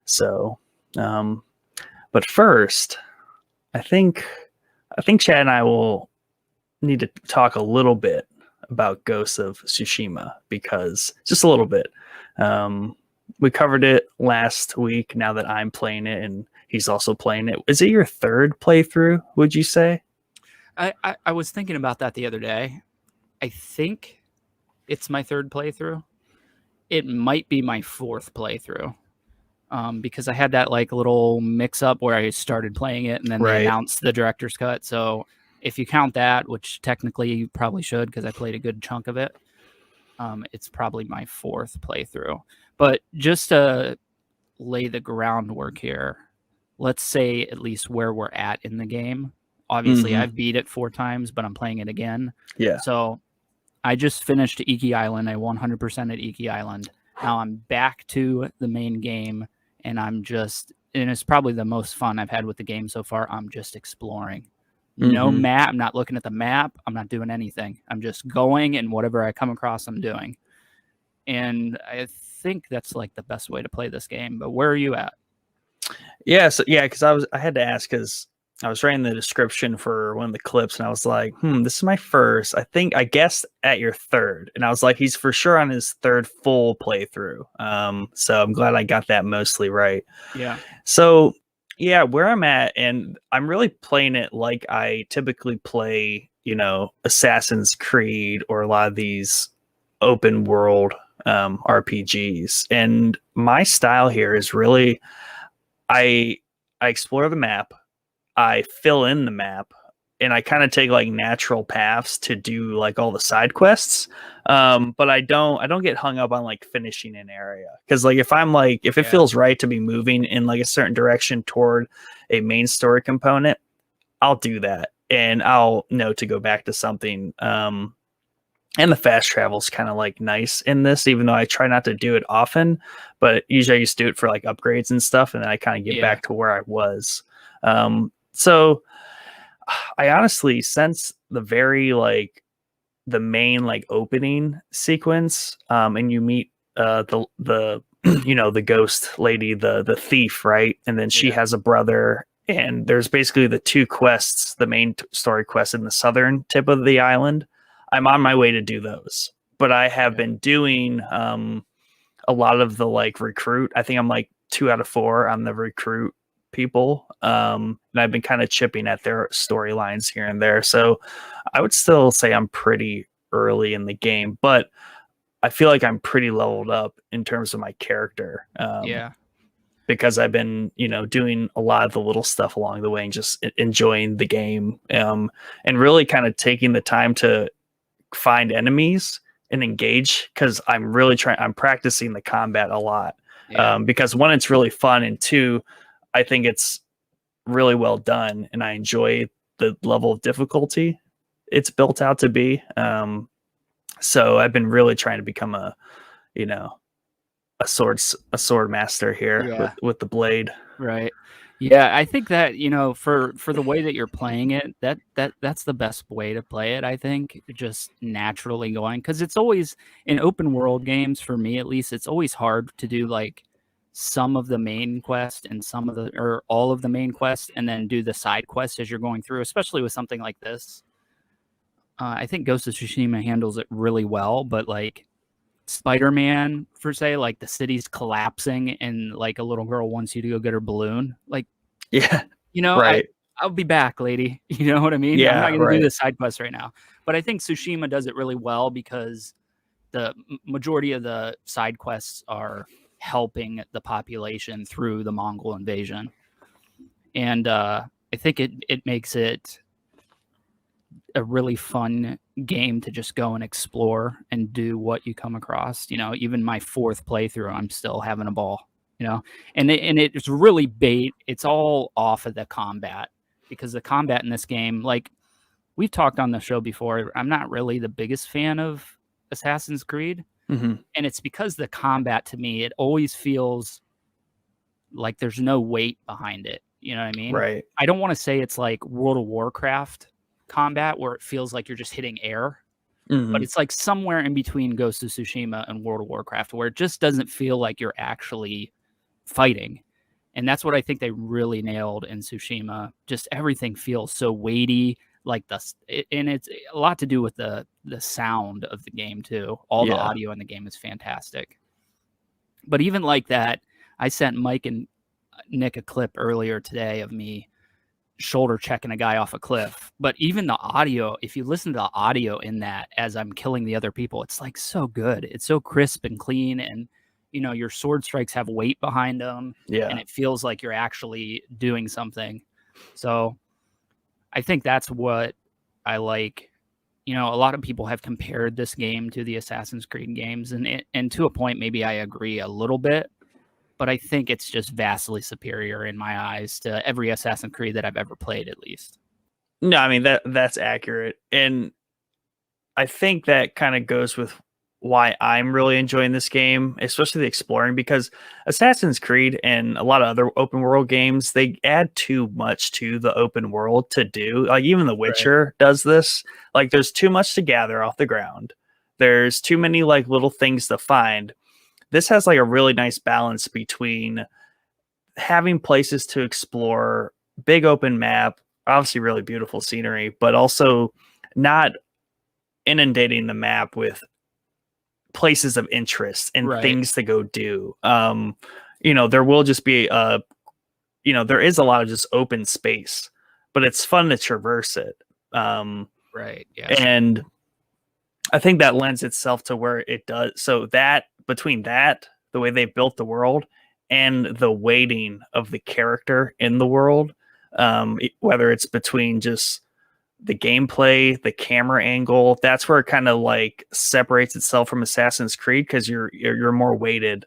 So, but first, I think Chad and I will need to talk a little bit about Ghost of Tsushima, because just a little bit. We covered it last week. Now that I'm playing it and he's also playing it, is it your third playthrough, would you say? I was thinking about that the other day. I think it's my third playthrough. It might be my fourth playthrough. Because I had that like little mix up where I started playing it and then they announced the director's cut. So if you count that, which technically you probably should because I played a good chunk of it, it's probably my fourth playthrough. But just to lay the groundwork here, let's say at least where we're at in the game. Obviously, I've beat it 4 times, but I'm playing it again. Yeah. So I just finished Iki Island. I 100% at Iki Island. Now I'm back to the main game, and it's probably the most fun I've had with the game so far. I'm just exploring. No map. I'm not looking at the map. I'm not doing anything. I'm just going, and whatever I come across, I'm doing. And I think that's like the best way to play this game. But where are you at? Yeah. So yeah, because I had to ask because I was writing the description for one of the clips, and I was like, this is my first. I guessed at your third, and I was like, he's for sure on his third full playthrough. So I'm glad I got that mostly right. Yeah. So yeah, where I'm at, and I'm really playing it like I typically play, Assassin's Creed or a lot of these open world RPGs. And my style here is really, I explore the map. I fill in the map, and I kind of take like natural paths to do like all the side quests. But I don't get hung up on like finishing an area. Cause like, if it feels right to be moving in like a certain direction toward a main story component, I'll do that. And I'll know to go back to something. And the fast travel is kind of like nice in this, even though I try not to do it often, but usually I used to do it for like upgrades and stuff. And then I kind of get back to where I was. So I honestly, since the very like the main like opening sequence, and you meet the the ghost lady, the thief, right? And then she has a brother, and there's basically the 2 quests, the main story quest in the southern tip of the island. I'm on my way to do those, but I have been doing a lot of the like recruit. I think I'm like 2 out of 4 on the recruit people, and I've been kind of chipping at their storylines here and there. So I would still say I'm pretty early in the game, but I feel like I'm pretty leveled up in terms of my character. Because I've been, doing a lot of the little stuff along the way and just enjoying the game, and really kind of taking the time to find enemies and engage, because I'm practicing the combat a lot. Because 1, it's really fun, and 2, I think it's really well done, and I enjoy the level of difficulty it's built out to be. So I've been really trying to become a sword master here with the blade. Right. Yeah, I think that, for the way that you're playing it, that's the best way to play it, I think, just naturally going, because it's always in open world games, for me at least, it's always hard to do like some of the main quest and or all of the main quest, and then do the side quest as you're going through, especially with something like this. I think Ghost of Tsushima handles it really well, but like Spider-Man, per se, like the city's collapsing and like a little girl wants you to go get her balloon. Like, right. I'll be back, lady. You know what I mean? Yeah, I'm not going to do the side quest right now. But I think Tsushima does it really well because the majority of the side quests are helping the population through the Mongol invasion. And I think it makes it a really fun game to just go and explore and do what you come across. Even my 4th playthrough, I'm still having a ball, and it's really it's all off of the combat, because the combat in this game, like we've talked on the show before, I'm not really the biggest fan of Assassin's Creed. And it's because the combat, to me, it always feels like there's no weight behind it. You know what I mean? Right. I don't want to say it's like World of Warcraft combat where it feels like you're just hitting air, but it's like somewhere in between Ghost of Tsushima and World of Warcraft, where it just doesn't feel like you're actually fighting. And that's what I think they really nailed in Tsushima. Just everything feels so weighty, and it's a lot to do with the sound of the game too. All the Yeah. audio in the game is fantastic. But even like that, I sent Mike and Nick a clip earlier today of me shoulder checking a guy off a cliff. But even the audio, if you listen to the audio in that as I'm killing the other people, it's like so good. It's so crisp and clean, and your sword strikes have weight behind them, Yeah. and it feels like you're actually doing something. So I think that's what I like. A lot of people have compared this game to the Assassin's Creed games, and to a point, maybe I agree a little bit, but I think it's just vastly superior in my eyes to every Assassin's Creed that I've ever played, at least. No, I mean that's accurate. And I think that kind of goes with why I'm really enjoying this game, especially the exploring, because Assassin's Creed and a lot of other open world games, they add too much to the open world to do. Like even The Witcher does this. Like there's too much to gather off the ground. There's too many like little things to find. This has like a really nice balance between having places to explore, big open map, obviously really beautiful scenery, but also not inundating the map with places of interest and things to go do. There will just be there is a lot of just open space, but it's fun to traverse it. Right. Yeah. And I think that lends itself to where it does. So that between that, the way they built the world and the weighting of the character in the world, whether it's between just the gameplay, the camera angle, that's where it kind of like separates itself from Assassin's Creed, because you're more weighted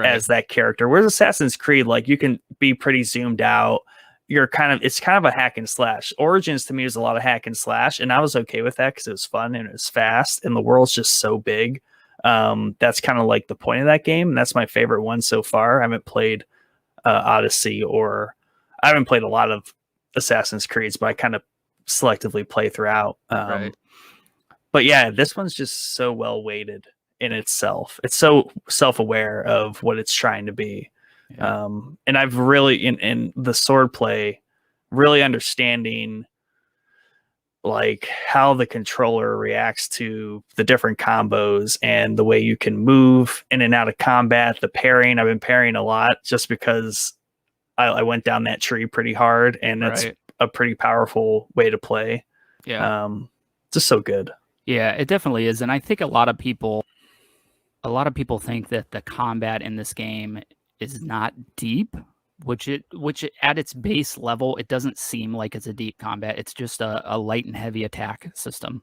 as that character. Whereas Assassin's Creed, like you can be pretty zoomed out. It's kind of a hack and slash. Origins to me was a lot of hack and slash, and I was okay with that because it was fun and it was fast, and the world's just so big. That's kind of like the point of that game, and that's my favorite one so far. I haven't played Odyssey, or I haven't played a lot of Assassin's Creeds, but I kind of selectively play throughout. But yeah, this one's just so well weighted in itself. It's so self-aware of what it's trying to be. Yeah. And I've really in the sword play, really understanding like how the controller reacts to the different combos and the way you can move in and out of combat, the pairing. I've been pairing a lot just because I went down that tree pretty hard, and that's a pretty powerful way to play. Yeah. Just so good. Yeah, it definitely is. And I think a lot of people think that the combat in this game is not deep, which at its base level, it doesn't seem like it's a deep combat. It's just a light and heavy attack system,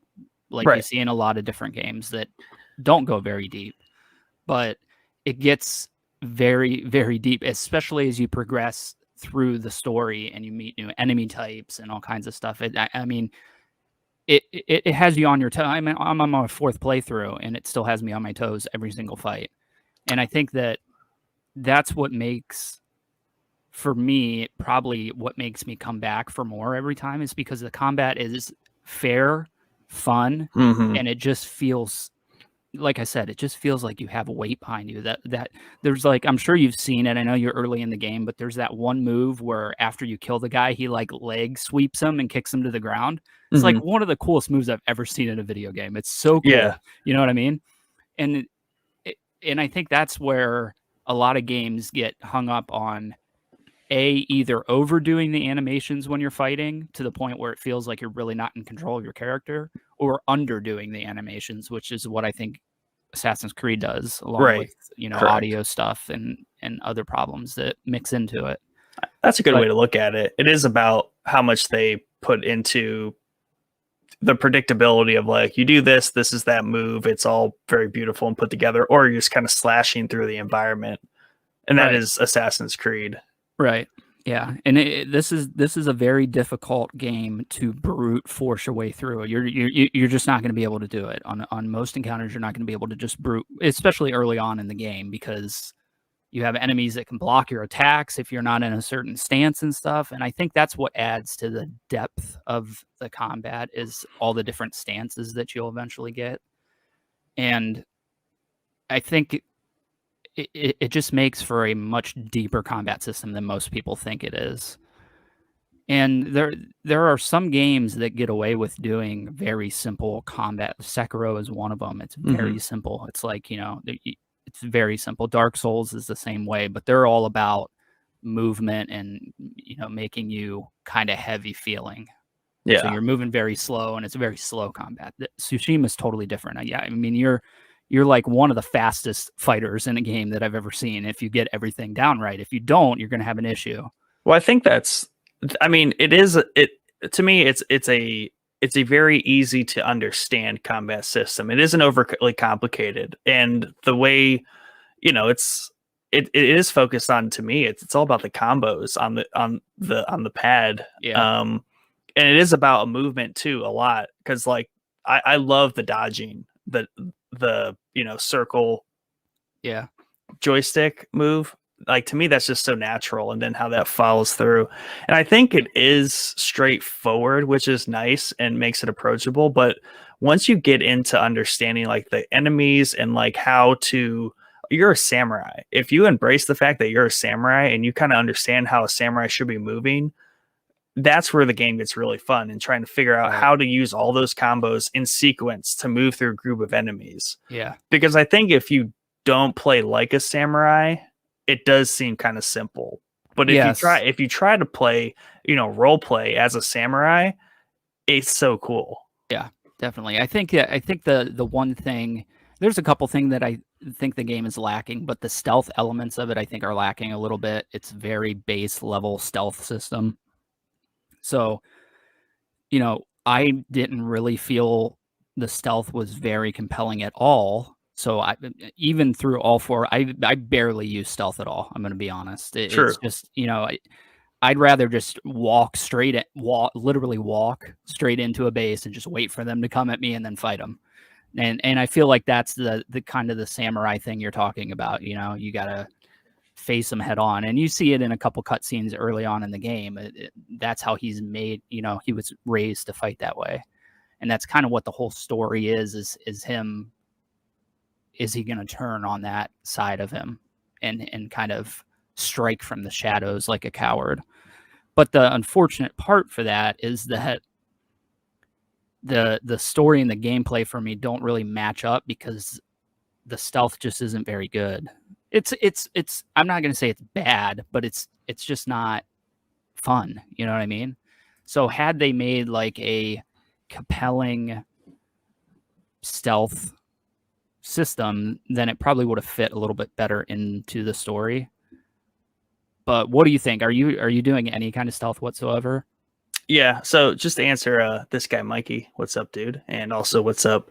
like you see in a lot of different games that don't go very deep. But it gets very, very deep, especially as you progress through the story and you meet new enemy types and all kinds of stuff. It has you on your toes. I'm on my fourth playthrough, and it still has me on my toes every single fight. And I think that's what makes, for me, probably what makes me come back for more every time, is because the combat is fair, fun, and it just feels, like I said, it just feels like you have weight behind you. That there's like, I'm sure you've seen it. I know you're early in the game, but there's that one move where after you kill the guy, he like leg sweeps him and kicks him to the ground. It's like one of the coolest moves I've ever seen in a video game. It's so cool. Yeah. You know what I mean? And I think that's where a lot of games get hung up on either overdoing the animations when you're fighting to the point where it feels like you're really not in control of your character, or underdoing the animations, which is what I think Assassin's Creed does, along with audio stuff and other problems that mix into it. That's a good way to look at it. It is about how much they put into the predictability of like, you do this is that move. It's all very beautiful and put together, or you're just kind of slashing through the environment, and that is Assassin's Creed. Right. Yeah, and this is a very difficult game to brute force your way through. You're just not going to be able to do it on most encounters. You're not going to be able to just brute, especially early on in the game, because you have enemies that can block your attacks if you're not in a certain stance and stuff. And I think that's what adds to the depth of the combat, is all the different stances that you'll eventually get. And I think it just makes for a much deeper combat system than most people think it is. And there are some games that get away with doing very simple combat. Sekiro is one of them. It's very simple. It's like, it's very simple. Dark Souls is the same way, but they're all about movement and, making you kind of heavy feeling. Yeah. So you're moving very slow, and it's a very slow combat. Tsushima is totally different. Yeah, I mean, you're like one of the fastest fighters in a game that I've ever seen if you get everything down right. If you don't, you're going to have an issue. Well, I think it is to me it's a very easy to understand combat system. It isn't overly complicated, and the way it is focused on, to me, it's all about the combos on the pad. Yeah. And it is about movement too, a lot, because like I love the dodging, the circle joystick move. Like, to me, that's just so natural, and then how that follows through. And I think it is straightforward, which is nice and makes it approachable. But once you get into understanding like the enemies and like you're a samurai, if you embrace the fact that you're a samurai and you kind of understand how a samurai should be moving, that's where the game gets really fun, and trying to figure out how to use all those combos in sequence to move through a group of enemies. Yeah. Because I think if you don't play like a samurai, it does seem kind of simple. But if you try to play, role play as a samurai, it's so cool. Yeah, definitely. I think the one thing, there's a couple things that I think the game is lacking, but the stealth elements of it, I think, are lacking a little bit. It's very base level stealth system. So, I didn't really feel the stealth was very compelling at all. So even through all four, I barely use stealth at all. I'm going to be honest. It's just, I'd rather just literally walk straight into a base and just wait for them to come at me and then fight them. And I feel like that's the kind of the samurai thing you're talking about. You got to face them head on, and you see it in a couple cutscenes early on in the game. That's how he's made, he was raised to fight that way. And that's kind of what the whole story is him. Is he going to turn on that side of him and kind of strike from the shadows like a coward? But the unfortunate part for that is that the story and the gameplay for me don't really match up, because the stealth just isn't very good. It's I'm not going to say it's bad, but it's just not fun. You know what I mean? So had they made like a compelling stealth system, then it probably would have fit a little bit better into the story. But what do you think? Are you doing any kind of stealth whatsoever? Yeah. So just to answer this guy, Mikey, what's up, dude? And also, what's up,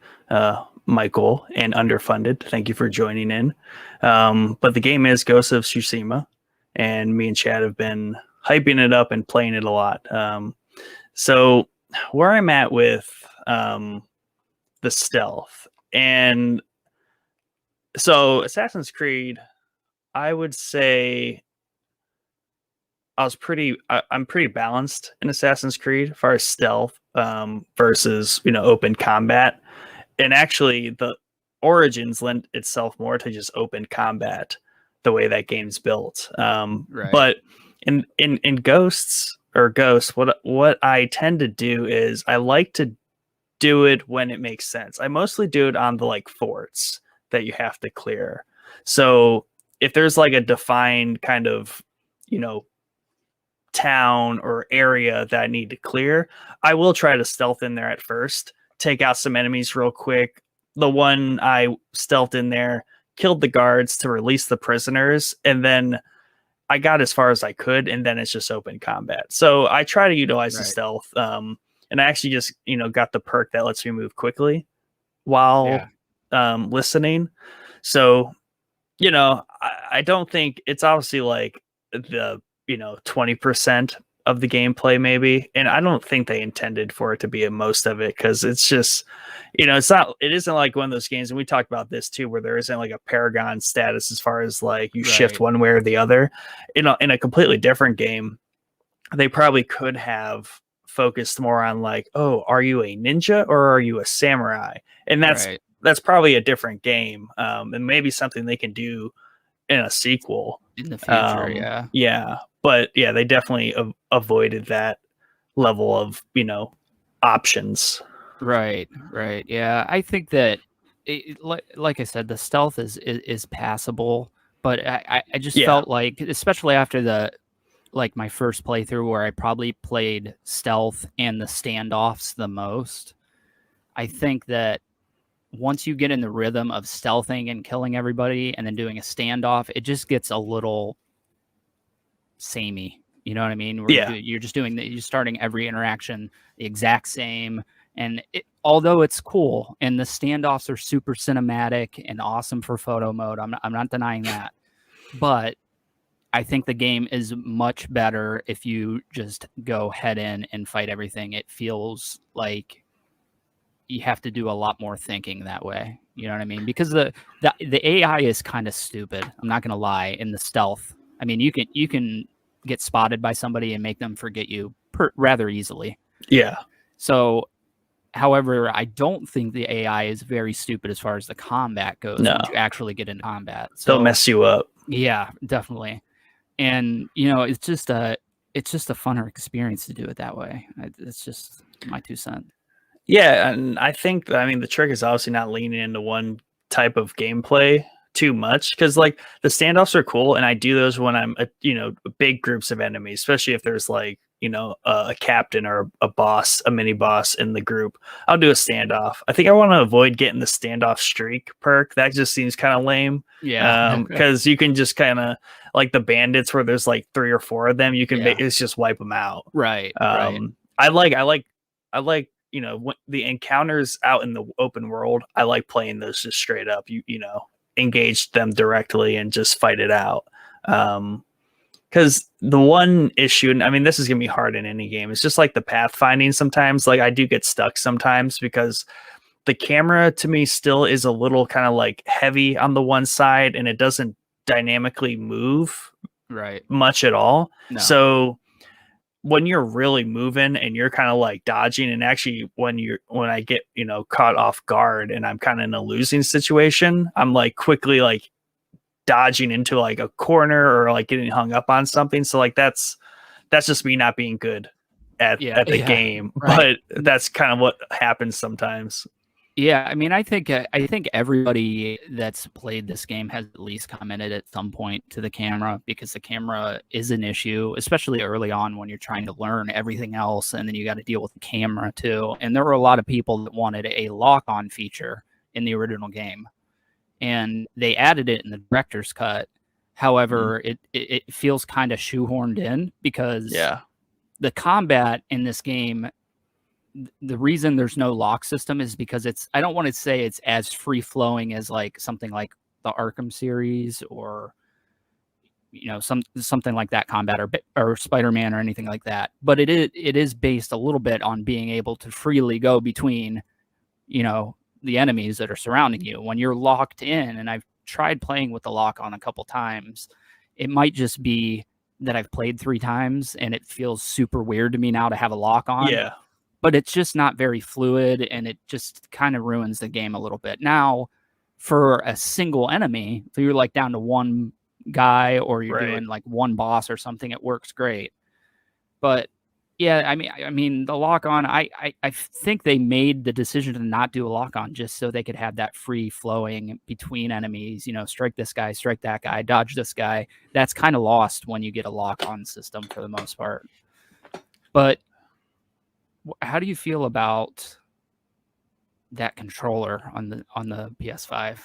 Michael and Underfunded? Thank you for joining in. But the game is Ghost of Tsushima, and me and Chad have been hyping it up and playing it a lot. So where I'm at with the stealth, and so Assassin's Creed, I would say I'm pretty balanced in Assassin's Creed as far as stealth versus open combat. And actually, the Origins lend itself more to just open combat, the way that game's built. Right. But in Ghost, what I tend to do is I like to do it when it makes sense. I mostly do it on the like forts that you have to clear. So if there's like a defined kind of town or area that I need to clear, I will try to stealth in there at first, take out some enemies real quick. The one I stealthed in there killed the guards to release the prisoners, and then I got as far as I could, and then it's just open combat. So I try to utilize the stealth, and I actually just got the perk that lets me move quickly while listening. So I don't think it's obviously like the 20% of the gameplay maybe, and I don't think they intended for it to be most of it, because it's just it isn't like one of those games, and we talked about this too, where there isn't like a paragon status as far as like you shift one way or the other. In a completely different game, they probably could have focused more on like, oh, are you a ninja or are you a samurai? And that's probably a different game, and maybe something they can do in a sequel in the future. Yeah. Yeah, but yeah, they definitely avoided that level of options. Right. Right. Yeah. I think that, like I said, the stealth is passable, but I just Yeah, felt like, especially after my first playthrough where I probably played stealth and the standoffs the most. I think that once you get in the rhythm of stealthing and killing everybody and then doing a standoff, it just gets a little samey. You know what I mean? Where yeah, you're just you're starting every interaction the exact same. And although it's cool and the standoffs are super cinematic and awesome for photo mode, I'm not denying that. But I think the game is much better if you just go head in and fight everything. It feels like you have to do a lot more thinking that way. You know what I mean? Because the AI is kind of stupid. I'm not gonna lie. In the stealth, I mean, you can get spotted by somebody and make them forget you rather easily. yeah. So, however, I don't think the AI is very stupid as far as the combat goes No, once you actually get into combat. they'll So, mess you up. yeah, definitely. And it's just a funner experience to do it that way. It's just my 2 cents. Yeah, and I think the trick is obviously not leaning into one type of gameplay too much, because like the standoffs are cool, and I do those when I'm big groups of enemies, especially if there's like a captain or a boss, a mini boss in the group. I'll do a standoff. I think I want to avoid getting the standoff streak perk. That just seems kind of lame. Yeah. Because you can just kind of like the bandits where there's like 3 or 4 of them. You can it's just wipe them out. Right. I like the encounters out in the open world. I like playing those just straight up. Engage them directly and just fight it out. Because the one issue, and I mean, this is gonna be hard in any game. It's just like the pathfinding. Sometimes, like I do get stuck sometimes because the camera to me still is a little kind of like heavy on the one side, and it doesn't dynamically move much at all. No. So when you're really moving and you're kind of like dodging, and actually when I get caught off guard and I'm kind of in a losing situation, I'm like quickly like dodging into like a corner or like getting hung up on something. So like that's just me not being good at the game. Right. But that's kind of what happens sometimes. Yeah, I mean, I think everybody that's played this game has at least commented at some point to the camera, because the camera is an issue, especially early on when you're trying to learn everything else, and then you got to deal with the camera too. And there were a lot of people that wanted a lock-on feature in the original game, and they added it in the director's cut. However, it feels kind of shoehorned in, because the combat in this game, the reason there's no lock system is because I don't want to say it's as free flowing as like something like the Arkham series or something like that combat, or Spider-Man or anything like that. But it is based a little bit on being able to freely go between the enemies that are surrounding you when you're locked in. And I've tried playing with the lock on a couple times. It might just be that I've played 3 times and it feels super weird to me now to have a lock on. Yeah. But it's just not very fluid, and it just kind of ruins the game a little bit. Now, for a single enemy, if you're like down to one guy or you're doing like one boss or something, it works great. But yeah, I mean the lock on, I think they made the decision to not do a lock on just so they could have that free flowing between enemies, strike this guy, strike that guy, dodge this guy. That's kind of lost when you get a lock on system for the most part. But how do you feel about that controller on the PS5?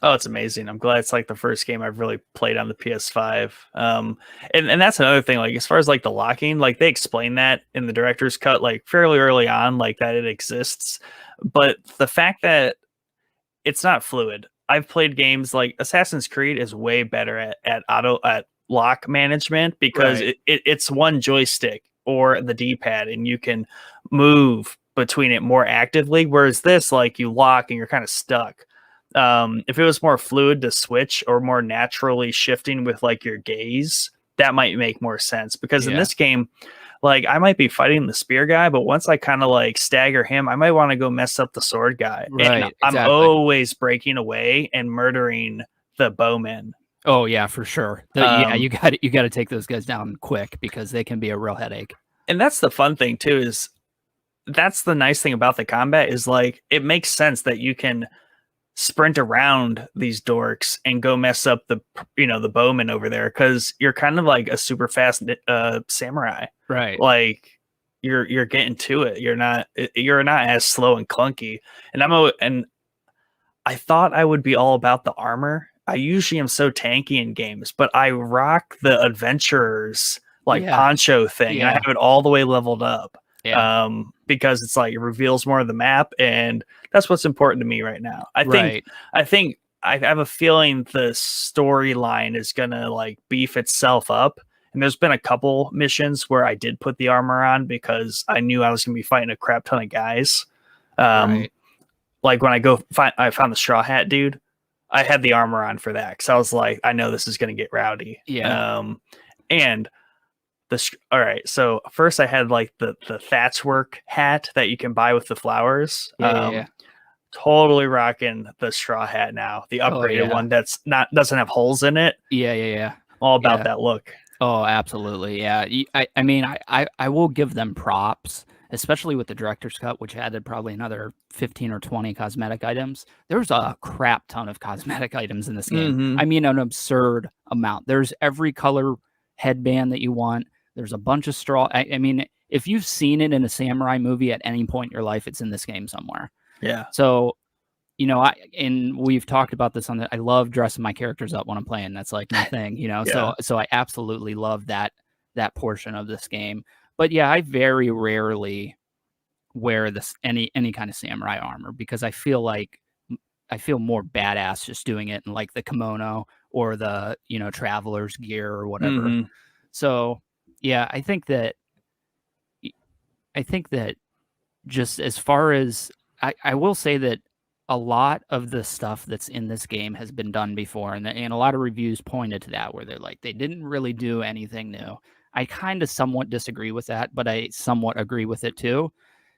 Oh, it's amazing. I'm glad it's like the first game I've really played on the PS5. And that's another thing, like as far as like the locking, like they explain that in the director's cut, like fairly early on, like that it exists. But the fact that it's not fluid. I've played games like Assassin's Creed is way better at lock management, because it's one joystick or the D-pad, and you can move between it more actively. Whereas this, like you lock and you're kind of stuck. If it was more fluid to switch or more naturally shifting with like your gaze, that might make more sense. Because in this game, like I might be fighting the spear guy, but once I kind of like stagger him, I might want to go mess up the sword guy. Right, and I'm exactly. always breaking away and murdering the bowman. Oh yeah, for sure. Yeah, Um, you got to take those guys down quick because they can be a real headache. and that's the fun thing too, is that's the nice thing about the combat is like it makes sense that you can sprint around these dorks and go mess up the the bowman over there because you're kind of like a super fast samurai. Right. Like you're getting to it. You're not as slow and clunky. And I thought I would be all about the armor. I usually am so tanky in games, but I rock the adventurers like Yeah. poncho thing, and I Yeah. have it all the way leveled up. Yeah. Because it's like it reveals more of the map, and that's what's important to me right now. Right. I think I have a feeling the storyline is gonna like beef itself up. And there's been a couple missions where I did put the armor on because I knew I was gonna be fighting a crap ton of guys. Um, Right. like when I found the straw hat dude. I had the armor on for that because I was like, I know this is gonna get rowdy. Yeah. And all right, so first I had like the thatchwork hat that you can buy with the flowers. Yeah. Totally rocking the straw hat now, the Oh upgraded yeah. one that's not doesn't have holes in it. Yeah. All about Yeah. that look. Oh, absolutely. Yeah. I mean, I will give them props, especially with the director's cut, which added probably another 15 or 20 cosmetic items. There's a crap ton of cosmetic items in this game. Mm-hmm. I mean, an absurd amount. There's every color headband that you want. There's a bunch of straw. I mean, if you've seen it in a samurai movie at any point in your life, it's in this game somewhere. Yeah. So and we've talked about this I love dressing my characters up when I'm playing. That's like my thing, Yeah. So I absolutely love that portion of this game. But yeah, I very rarely wear this any kind of samurai armor because I feel more badass just doing it in like the kimono or the, traveler's gear or whatever. Mm-hmm. So yeah, I think that just as far as I will say that a lot of the stuff that's in this game has been done before, and a lot of reviews pointed to that where they're like they didn't really do anything new. I kind of somewhat disagree with that, but I somewhat agree with it too.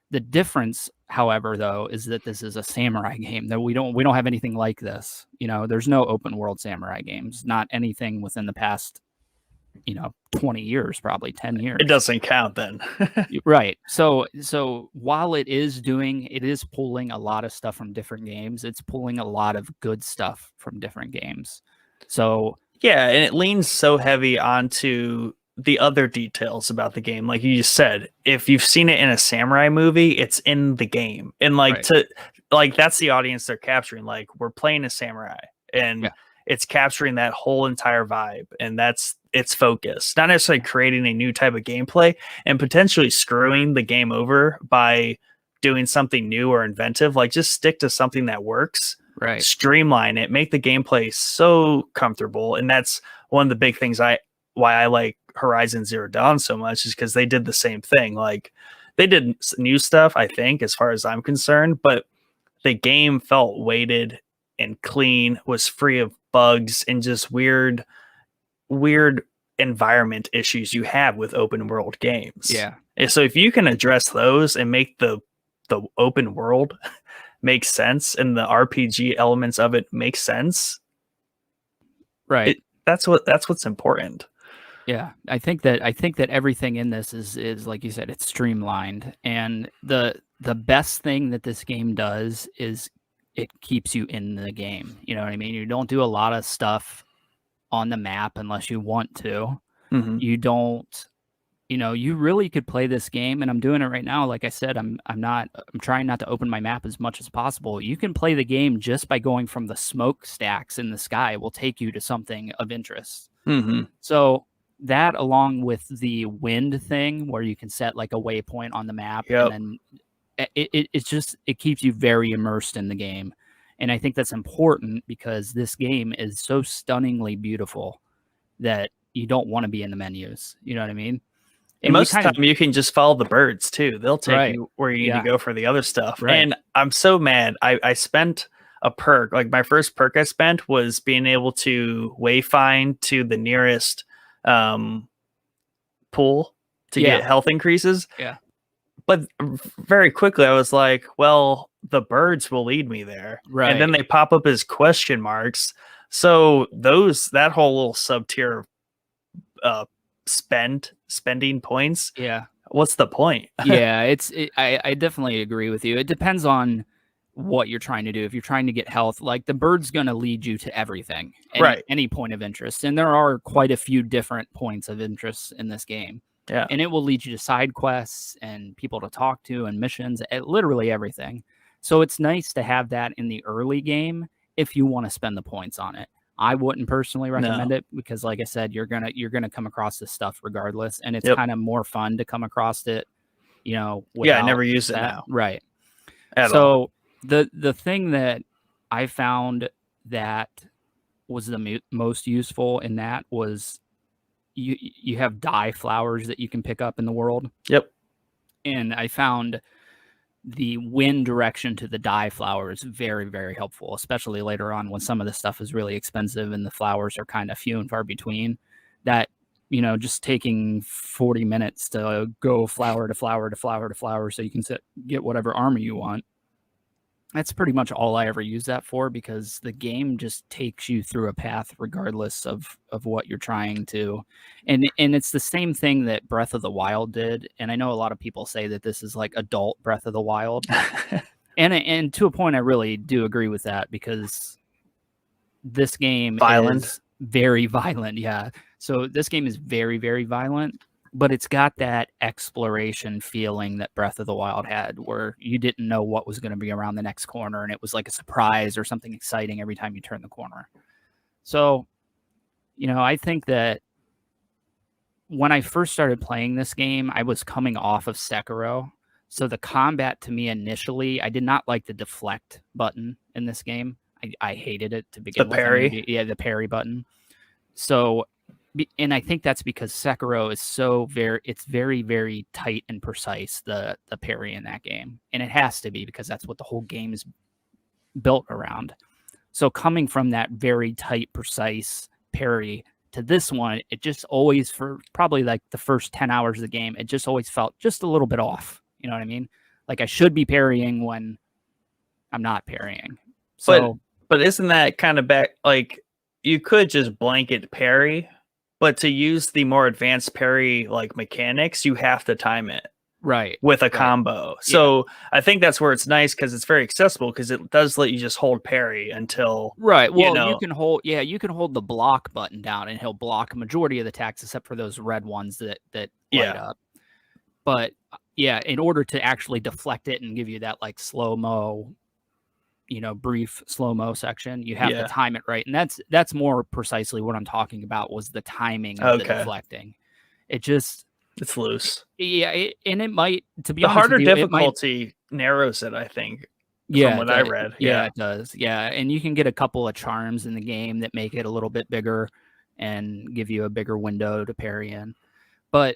The difference, however, though, is that this is a samurai game. That we don't have anything like this. There's no open world samurai games, not anything within the past 20 years, probably 10 years. It doesn't count then. Right. So while it is pulling a lot of stuff from different games, it's pulling a lot of good stuff from different games. So yeah, and it leans so heavy onto the other details about the game. Like you just said, if you've seen it in a samurai movie, it's in the game. And right. That's the audience they're capturing. Like we're playing a samurai and it's capturing that whole entire vibe, and that's its focus. Not necessarily creating a new type of gameplay and potentially screwing the game over by doing something new or inventive. Like just stick to something that works. Right. Streamline it, make the gameplay so comfortable. And that's one of the big things why I like Horizon Zero Dawn so much, is because they did the same thing. Like they did new stuff, I think, as far as I'm concerned, but the game felt weighted and clean, was free of bugs and just weird environment issues you have with open world games. Yeah. And so if you can address those and make the open world make sense and the RPG elements of it make sense, right? That's what's important. Yeah, I think that everything in this is like you said, it's streamlined, and the best thing that this game does is it keeps you in the game. You know what I mean? You don't do a lot of stuff on the map unless you want to. Mm-hmm. You don't, you really could play this game, and I'm doing it right now. Like I said, I'm trying not to open my map as much as possible. You can play the game just by going from the smokestacks in the sky will take you to something of interest. Mm-hmm. So that, along with the wind thing where you can set like a waypoint on the map, and then it keeps you very immersed in the game. And I think that's important because this game is so stunningly beautiful that you don't want to be in the menus. You know what I mean? And most of the time you can just follow the birds too. They'll take you where you need to go for the other stuff. Right. And I'm so mad. I spent a perk, like my first perk I spent was being able to wayfind to the nearest pool to get health increases. Yeah. But very quickly I was like, well, the birds will lead me there. Right. And then they pop up as question marks. So that whole little sub tier uh spending points, Yeah. what's the point? Yeah, I definitely agree with you. It depends on what you're trying to do. If you're trying to get health, like the bird's going to lead you to everything, Right. any point of interest. And there are quite a few different points of interest in this game. Yeah. And it will lead you to side quests and people to talk to and missions, literally everything. So it's nice to have that in the early game if you want to spend the points on it. I wouldn't personally recommend it because, like I said, you're gonna come across this stuff regardless, and it's kind of more fun to come across it, Yeah, I never use it that. now. Right. At all. The thing that I found that was the most useful in that was you have dye flowers that you can pick up in the world. Yep. And I found the wind direction to the dye flowers very, very helpful, especially later on when some of the stuff is really expensive and the flowers are kind of few and far between. That, just taking 40 minutes to go flower to flower to flower to flower so you can get whatever armor you want. That's pretty much all I ever use that for, because the game just takes you through a path regardless of what you're trying to. And it's the same thing that Breath of the Wild did. And I know a lot of people say that this is like adult Breath of the Wild. and to a point, I really do agree with that, because this game is very violent. Yeah. So this game is very, very violent, but it's got that exploration feeling that Breath of the Wild had, where you didn't know what was going to be around the next corner, and it was like a surprise or something exciting every time you turn the corner. So, I think that when I first started playing this game, I was coming off of Sekiro. So the combat to me initially, I did not like the deflect button in this game. I hated it to begin with. The parry? Yeah, the parry button. So, and I think that's because Sekiro is it's very, very tight and precise, the parry in that game. And it has to be, because that's what the whole game is built around. So coming from that very tight, precise parry to this one, it just always, for probably like the first 10 hours of the game, it just always felt just a little bit off. You know what I mean? Like I should be parrying when I'm not parrying. So, but isn't that kind of back, like you could just blanket parry, but to use the more advanced parry like mechanics, you have to time it with a combo. So I think that's where it's nice, because it's very accessible, because it does let you just hold parry until Well, you can hold the block button down and he'll block a majority of the attacks except for those red ones that light up. But yeah, in order to actually deflect it and give you that like slow-mo, brief slow-mo section, you have to time it right. And that's more precisely what I'm talking about, was the timing of the deflecting. It's loose. Yeah, and it might, to be honest, the harder difficulty narrows it, I think. From what I read. Yeah, it does. Yeah, and you can get a couple of charms in the game that make it a little bit bigger and give you a bigger window to parry in. But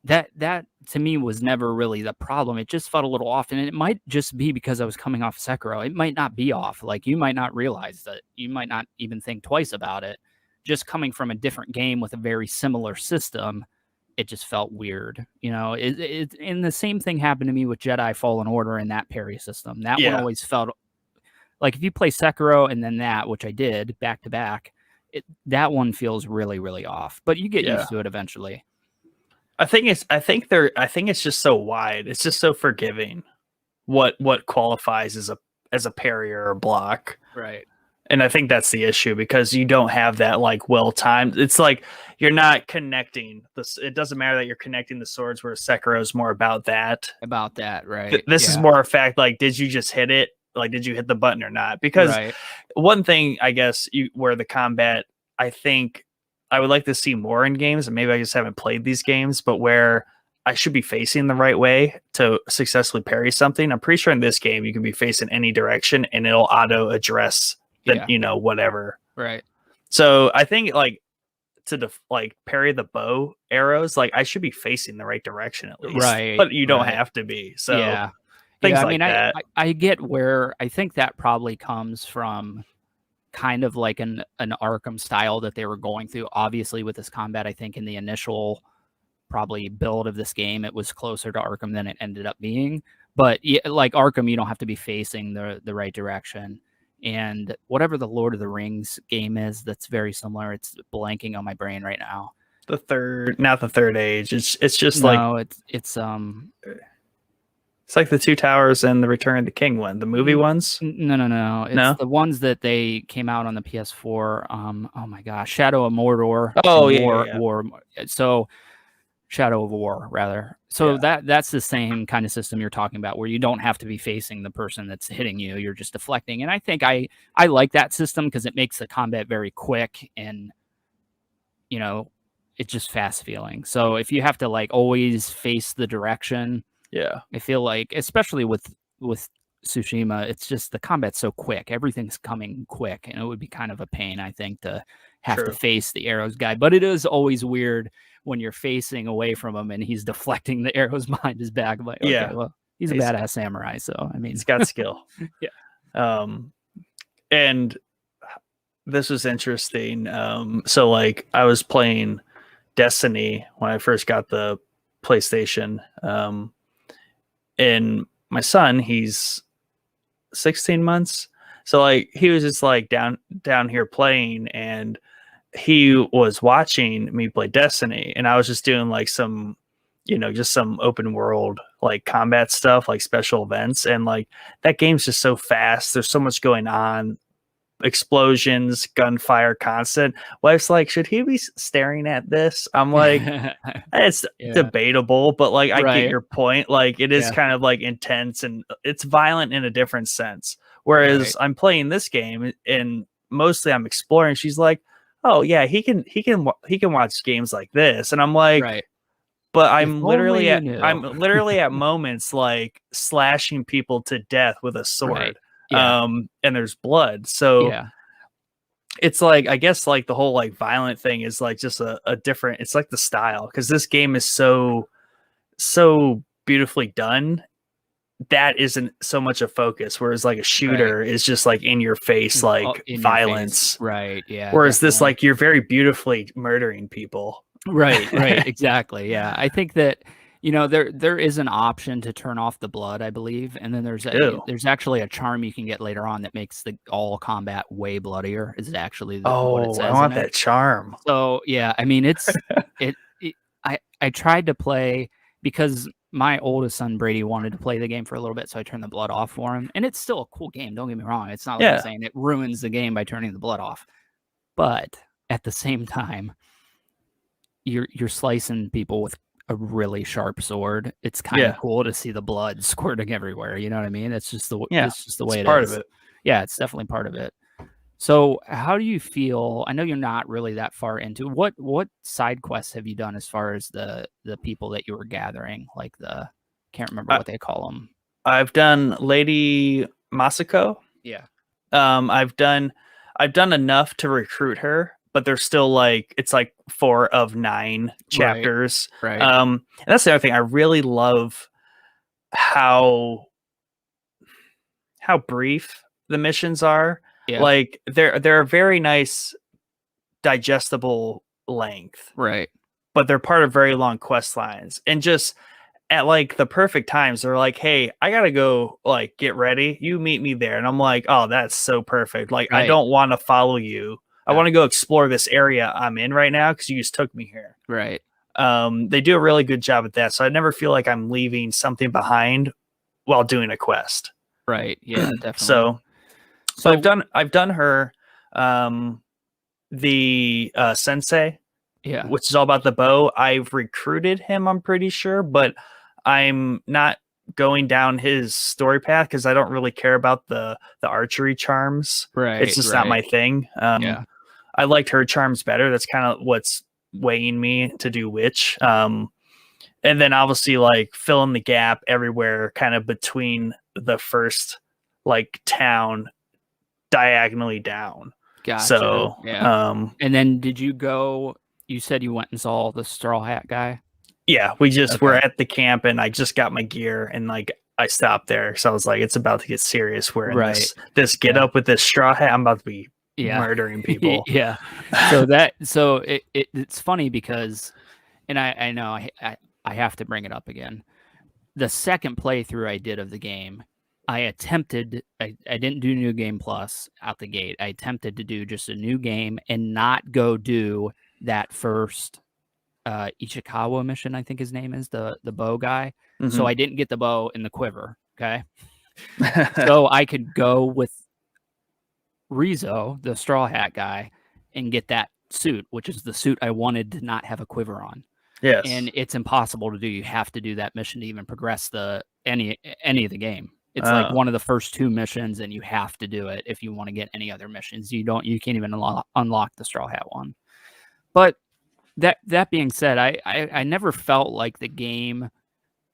that to me was never really the problem. It just felt a little off, and it might just be because I was coming off Sekiro. It might not be off. Like, you might not realize that. You might not even think twice about it. Just coming from a different game with a very similar system, it just felt weird. And the same thing happened to me with Jedi Fallen Order and that parry system. That one always felt like, if you play Sekiro and then that, which I did back to back, that one feels really, really off. But you get used to it eventually. I think it's just so wide. It's just so forgiving. What qualifies as a parry or a block, right? And I think that's the issue, because you don't have that like well timed. It's like you're not connecting this. It doesn't matter that you're connecting the swords, where Sekiro is more about that. Right? This is more a fact. Like, did you just hit it? Like, did you hit the button or not? Because one thing, I guess, where the combat, I think I would like to see more in games, and maybe I just haven't played these games, but where I should be facing the right way to successfully parry something. I'm pretty sure in this game you can be facing any direction and it'll auto address whatever. Right. So I think like to parry the bow arrows, like I should be facing the right direction at least. Right. But you don't have to be. So things like that. I get where I think that probably comes from kind of like an Arkham style that they were going through. Obviously with this combat, I think in the initial probably build of this game, it was closer to Arkham than it ended up being. But like Arkham, you don't have to be facing the right direction. and whatever the Lord of the Rings game is that's very similar. It's blanking on my brain right now. Not the third age. It's just like No, it's it's like the Two Towers and the Return of the King one, the movie ones. no. It's No? the ones that they came out on the PS4. Oh my gosh, Shadow of Mordor. Oh, and yeah. War. So Shadow of War, rather. So that's the same kind of system you're talking about, where you don't have to be facing the person that's hitting you. You're just deflecting. And I think I like that system because it makes the combat very quick and, you know, it's just fast feeling. So if you have to like always face the direction, Yeah. I feel like, especially with Tsushima, it's just the combat's so quick. Everything's coming quick, and it would be kind of a pain, I think, to have to face the arrows guy. But it is always weird when you're facing away from him and he's deflecting the arrows behind his back. I'm like, okay, well, he's a badass samurai, so I mean, he's got skill. Yeah. And this was interesting. So like I was playing Destiny when I first got the PlayStation. And my son, he's 16 months. So like he was just like down here playing, and he was watching me play Destiny, and I was just doing like some, just some open world like combat stuff, like special events. And like that game's just so fast. There's so much going on. Explosions, gunfire, constant. Wife's like, should he be staring at this? I'm like, it's debatable, but like I get your point. Like it is kind of like intense and it's violent in a different sense. Whereas I'm playing this game and mostly I'm exploring. She's like, oh yeah, he can watch games like this, and I'm like, but I'm literally at moments like slashing people to death with a sword. And there's blood. So it's like, I guess like the whole like violent thing is like just a different, it's like the style, because this game is so beautifully done. That isn't so much a focus, whereas like a shooter is just like in your face, like violence. Right. Yeah. Whereas this, like, you're very beautifully murdering people. Right. Exactly. Yeah. I think that, there is an option to turn off the blood, I believe, and then there's actually a charm you can get later on that makes the all combat way bloodier. Is actually what it says. I want that charm. So yeah, I mean I tried to play because my oldest son Brady wanted to play the game for a little bit, so I turned the blood off for him, and it's still a cool game. Don't get me wrong; it's not like I'm saying it ruins the game by turning the blood off, but at the same time, you're slicing people with a really sharp sword. It's kind of cool to see the blood squirting everywhere. You know what I mean? It's just the way it part is. Of it. Yeah, it's definitely part of it. So how do you feel? I know you're not really that far into what side quests have you done as far as the people that you were gathering? Like can't remember what they call them. I've done Lady Masako. Yeah. I've done enough to recruit her, but there's still like, it's like 4 of 9 chapters. Right. And that's the other thing. I really love how brief the missions are. Yeah. Like they're a very nice digestible length. Right. But they're part of very long quest lines. And just at like the perfect times, they're like, hey, I gotta go like get ready. You meet me there. And I'm like, oh, that's so perfect. Like I don't want to follow you. I want to go explore this area I'm in right now because you just took me here. Right. They do a really good job at that. So I never feel like I'm leaving something behind while doing a quest. Right. Yeah, definitely. So I've done her, the sensei, which is all about the bow. I've recruited him, I'm pretty sure, but I'm not going down his story path because I don't really care about the archery charms. Right. It's just not my thing. I liked her charms better. That's kind of what's weighing me to do which. And then obviously like fill in the gap everywhere kind of between the first like town diagonally down. Gotcha. So and then did you go, you said you went and saw the straw hat guy? Yeah, we just were at the camp and I just got my gear and like I stopped there. So I was like, it's about to get serious. We're in this get up with this straw hat. I'm about to be murdering people. So it's funny because, and I know I have to bring it up again. The second playthrough I did of the game, I didn't do New Game Plus out the gate. I attempted to do just a new game and not go do that first Ichikawa mission, I think his name is, the bow guy. So I didn't get the bow and the quiver. Okay. So I could go with Rizzo, the straw hat guy, and get that suit, which is the suit I wanted to not have a quiver on. Yes. And it's impossible to do. You have to do that mission to even progress any of the game. It's like one of the first 2 missions, and you have to do it if you want to get any other missions. You can't even unlock the straw hat one. But that being said, I never felt like the game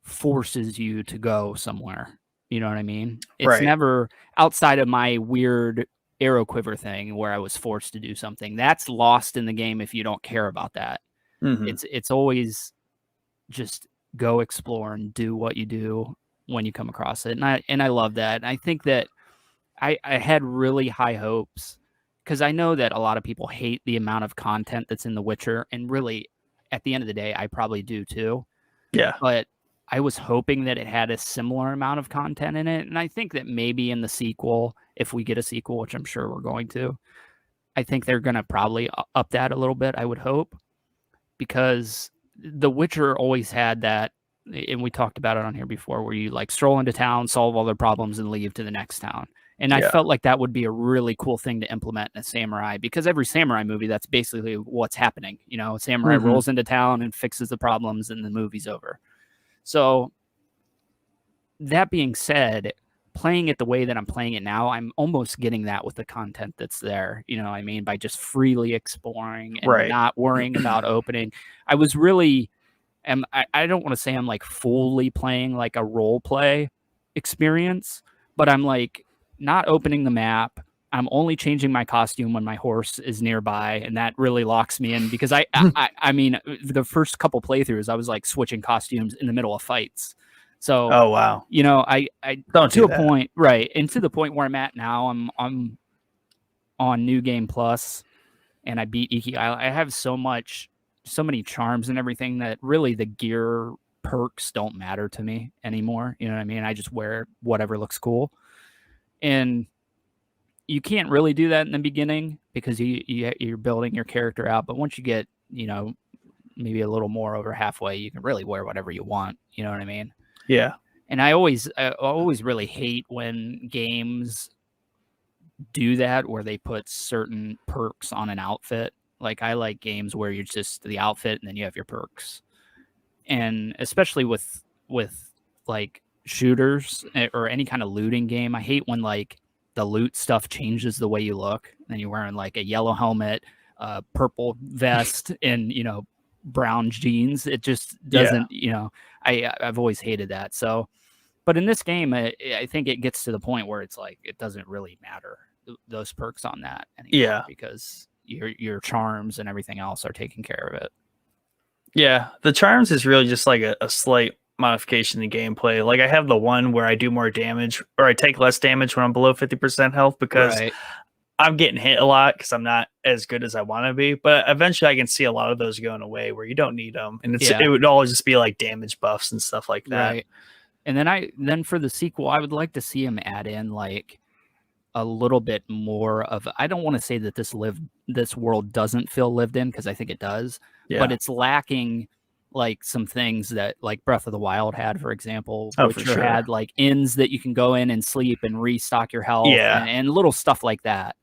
forces you to go somewhere. You know what I mean? It's never outside of my weird arrow quiver thing where I was forced to do something. That's lost in the game if you don't care about that. It's always just go explore and do what you do when you come across it. And I love that. And I think that I had really high hopes because I know that a lot of people hate the amount of content that's in The Witcher. And really, at the end of the day, I probably do too. Yeah. But I was hoping that it had a similar amount of content in it. And I think that maybe in the sequel, if we get a sequel, which I'm sure we're going to, I think they're going to probably up that a little bit, I would hope. Because The Witcher always had that, and we talked about it on here before, where you like stroll into town, solve all their problems, and leave to the next town. And I felt like that would be a really cool thing to implement in a samurai, because every samurai movie, that's basically what's happening. You know, a samurai rolls into town and fixes the problems, and the movie's over. So that being said, playing it the way that I'm playing it now, I'm almost getting that with the content that's there. You know what I mean? By just freely exploring and not worrying about opening. I was really, I don't want to say I'm like fully playing like a role play experience, but I'm like not opening the map. I'm only changing my costume when my horse is nearby, and that really locks me in because I mean, the first couple playthroughs, I was like switching costumes in the middle of fights. So, oh wow, you know, I don't to do a that. point, right? And to the point where I'm at now, I'm on New Game Plus, and I beat Iki Island. I have so many charms and everything that really the gear perks don't matter to me anymore. You know what I mean? I just wear whatever looks cool, and you can't really do that in the beginning because you're building your character out. But once you get, you know, maybe a little more over halfway, you can really wear whatever you want. You know what I mean? Yeah. And I always really hate when games do that, where they put certain perks on an outfit. Like I like games where you're just the outfit and then you have your perks. And especially with like shooters or any kind of looting game, I hate when like the loot stuff changes the way you look. And you're wearing like a yellow helmet, purple vest, and, you know, brown jeans. It just doesn't, you know, I've always hated that. So, but in this game, I think it gets to the point where it's like, it doesn't really matter those perks on that anymore because your charms and everything else are taking care of it. Yeah. The charms is really just like a slight modification in gameplay. Like I have the one where I do more damage or I take less damage when I'm below 50% health because I'm getting hit a lot because I'm not as good as I want to be. But eventually I can see a lot of those going away where you don't need them. And it would always just be like damage buffs and stuff like that. Right. And then for the sequel, I would like to see him add in like a little bit more of, I don't want to say that this world doesn't feel lived in, because I think it does, but it's lacking like some things that like Breath of the Wild had, for example, which had like inns that you can go in and sleep and restock your health and little stuff like that.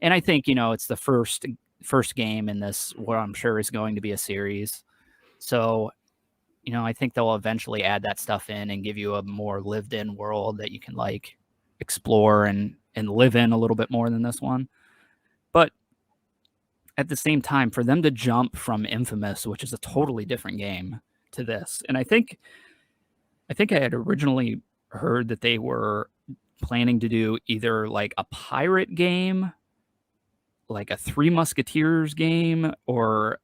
And I think, you know, it's the first game in this, what I'm sure is going to be a series. So, you know, I think they'll eventually add that stuff in and give you a more lived in world that you can like explore and live in a little bit more than this one. But at the same time, for them to jump from Infamous, which is a totally different game, to this, and I think I had originally heard that they were planning to do either like a pirate game, like a Three Musketeers game, or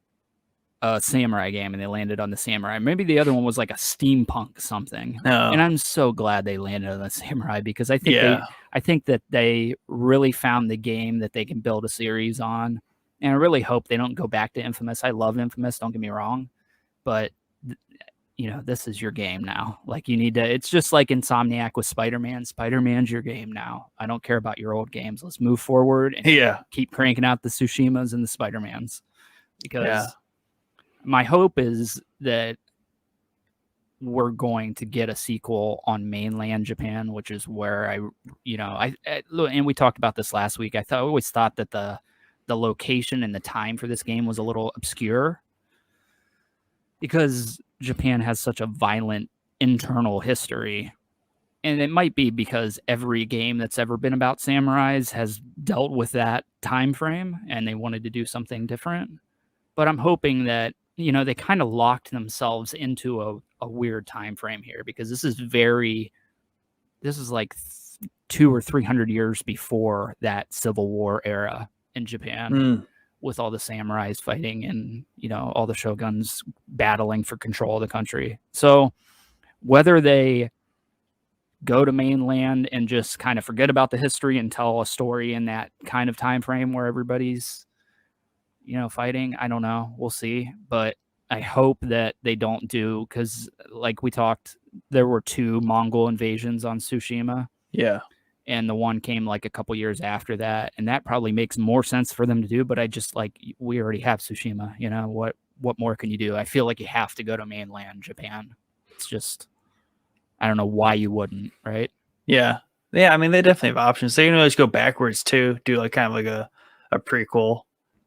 a samurai game, and they landed on the samurai. Maybe the other one was like a steampunk something. And I'm so glad they landed on the samurai, because I think that they really found the game that they can build a series on. And I really hope they don't go back to Infamous. I love Infamous, don't get me wrong, but you this is your game now. Like you need to, it's just like Insomniac with Spider-Man. Spider-Man's your game now. I don't care about your old games. Let's move forward and keep cranking out the Tsushimas and the Spider-Mans. Because my hope is that we're going to get a sequel on mainland Japan, which is where and we talked about this last week. I always thought that the location and the time for this game was a little obscure because Japan has such a violent internal history. And it might be because every game that's ever been about samurais has dealt with that time frame and they wanted to do something different. But I'm hoping that, they kind of locked themselves into a weird time frame here because this is like 200 or 300 years before that Civil War era in Japan. With all the samurais fighting and, all the shoguns battling for control of the country. So whether they go to mainland and just kind of forget about the history and tell a story in that kind of time frame where everybody's, fighting, I don't know. We'll see. But I hope that they don't do, because like we talked, there were 2 Mongol invasions on Tsushima. Yeah. And the one came like a couple years after that. And that probably makes more sense for them to do. But I just we already have Tsushima, what more can you do? I feel like you have to go to mainland Japan. It's just, I don't know why you wouldn't, right? Yeah. Yeah. I mean, they definitely have options. They can always go backwards too, do like kind of like a prequel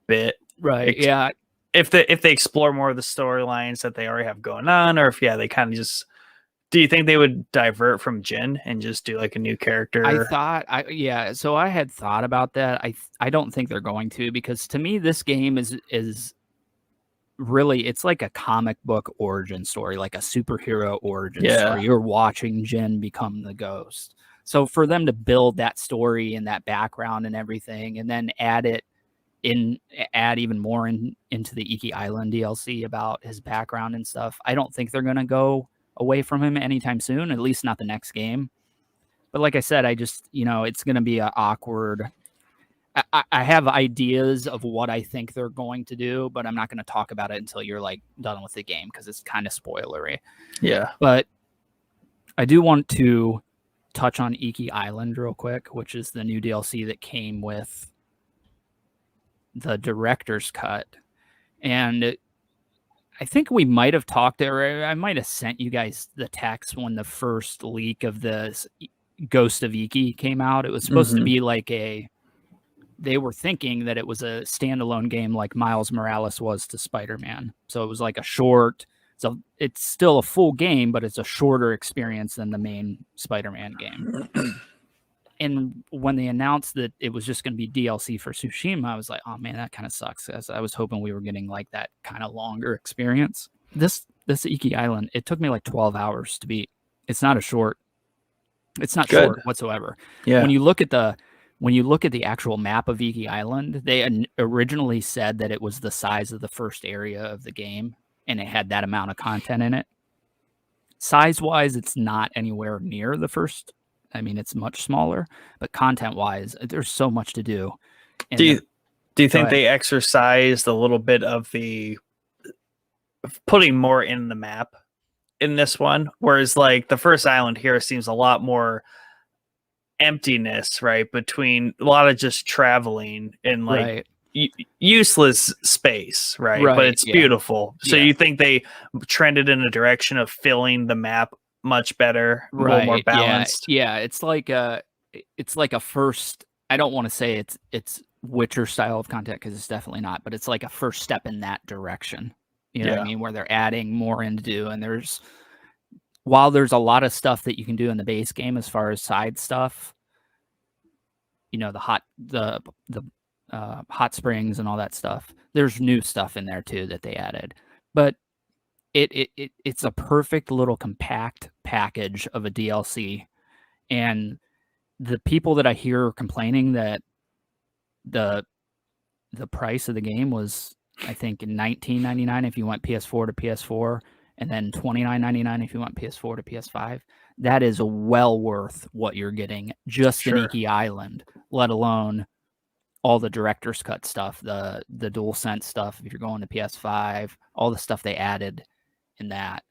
bit. Right. Yeah. If they explore more of the storylines that they already have going on, or if, they kind of just, do you think they would divert from Jin and just do like a new character? So I had thought about that. I don't think they're going to, because to me, this game is really, it's like a comic book origin story, like a superhero origin story. You're watching Jin become the Ghost. So for them to build that story and that background and everything, and then add even more into the Iki Island DLC about his background and stuff, I don't think they're going to go away from him anytime soon, at least not the next game. But like I said, I just, it's going to be an awkward. I have ideas of what I think they're going to do, but I'm not going to talk about it until you're like done with the game because it's kind of spoilery. Yeah. But I do want to touch on Iki Island real quick, which is the new DLC that came with the director's cut. And I think we might have talked, or I might have sent you guys the text when the first leak of the Ghost of Iki came out. It was supposed to be like they were thinking that it was a standalone game like Miles Morales was to Spider-Man. So it was like a short, so it's still a full game, but it's a shorter experience than the main Spider-Man game. And when they announced that it was just going to be DLC for Tsushima, I was like, oh man, that kind of sucks. As I was hoping we were getting like that kind of longer experience. This Iki Island, it took me like 12 hours to beat. It's not short whatsoever. Yeah. When you look at the actual map of Iki Island, they originally said that it was the size of the first area of the game, and it had that amount of content in it. Size-wise, it's not anywhere near the first. I mean, it's much smaller, but content-wise, there's so much to do. And do you think they exercised a little bit of the putting more in the map in this one? Whereas like the first island here seems a lot more emptiness, right? Between a lot of just traveling and like useless space, right? But it's beautiful. So you think they trended in a direction of filling the map much better, a little more balanced? Yeah. It's like a first. I don't want to say it's Witcher style of content because it's definitely not, but it's like a first step in that direction. You know what I mean? Where they're adding more into, and while there's a lot of stuff that you can do in the base game as far as side stuff, the hot springs and all that stuff. There's new stuff in there too that they added, but it's a perfect little compact package of a DLC. And the people that I hear complaining that the price of the game was, I think, $19.99 if you went PS4 to PS4, and then $29.99 if you went PS4 to PS5. That is well worth what you're getting just in Iki Island, let alone all the director's cut stuff, the DualSense stuff if you're going to PS5, all the stuff they added in that.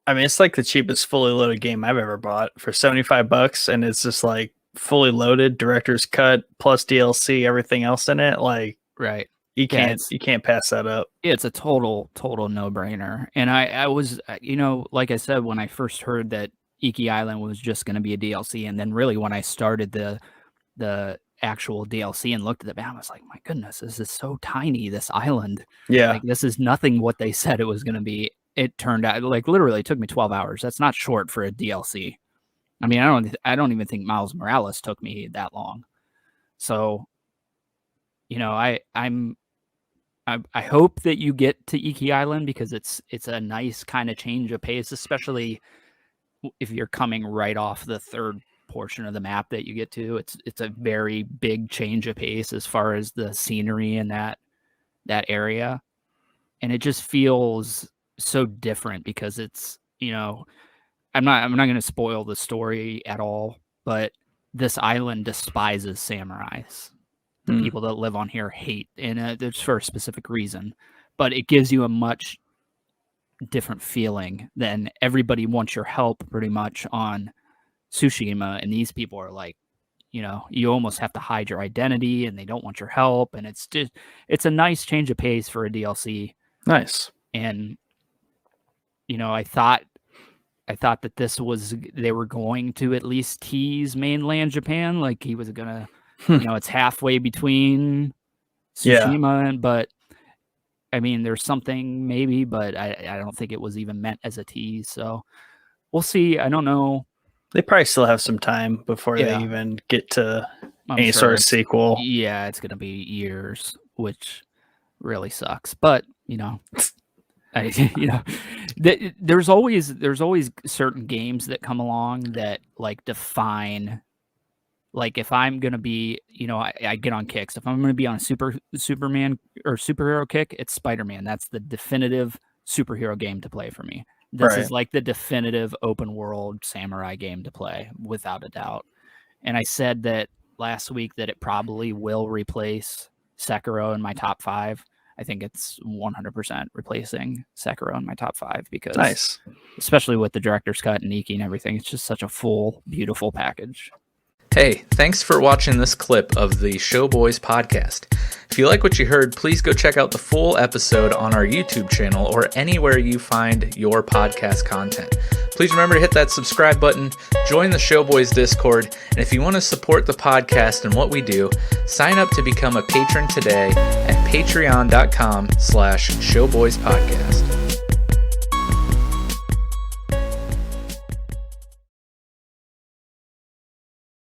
I mean, it's like the cheapest fully loaded game I've ever bought for $75, and it's just like fully loaded, director's cut plus DLC, everything else in it. Like, Right. you Yeah, can't pass that up. it's a total no brainer. And I was, like I said, when I first heard that Iki Island was just going to be a DLC, and then really when I started the actual DLC and looked at the map, I was like, my goodness, this is so tiny, this island. Yeah. Like, this is nothing what they said it was going to be. It turned out, like, literally it took me 12 hours. That's not short for a DLC. I mean, I don't even think Miles Morales took me that long. So, I hope that you get to Iki Island, because it's a nice kind of change of pace, especially if you're coming right off the third portion of the map that you get to. It's a very big change of pace as far as the scenery in that area, and it just feels so different because it's, I'm not going to spoil the story at all, but this island despises samurais. The people that live on here hate, and it's for a specific reason, but it gives you a much different feeling than everybody wants your help pretty much on Tsushima, and these people are like, you almost have to hide your identity, and they don't want your help, and it's a nice change of pace for a DLC. Nice. And I thought that they were going to at least tease mainland Japan, like he was gonna, it's halfway between Tsushima, but I mean, there's something maybe, but I don't think it was even meant as a tease. So we'll see. I don't know. They probably still have some time before they even get to any sort of sequel. Yeah, it's going to be years, which really sucks. But, there's always certain games that come along that like define, like if I'm going to be, I get on kicks. If I'm going to be on a Superman or superhero kick, it's Spider-Man. That's the definitive superhero game to play for me. This is like the definitive open world samurai game to play, without a doubt. And I said that last week that it probably will replace Sekiro in my top 5. I think it's 100% replacing Sekiro in my top 5 because, especially with the director's cut and Iki and everything, it's just such a full, beautiful package. Hey, thanks for watching this clip of the Showboys podcast. If you like what you heard, please go check out the full episode on our YouTube channel or anywhere you find your podcast content. Please remember to hit that subscribe button, join the Showboys Discord, and if you want to support the podcast and what we do, sign up to become a patron today at patreon.com/showboyspodcast.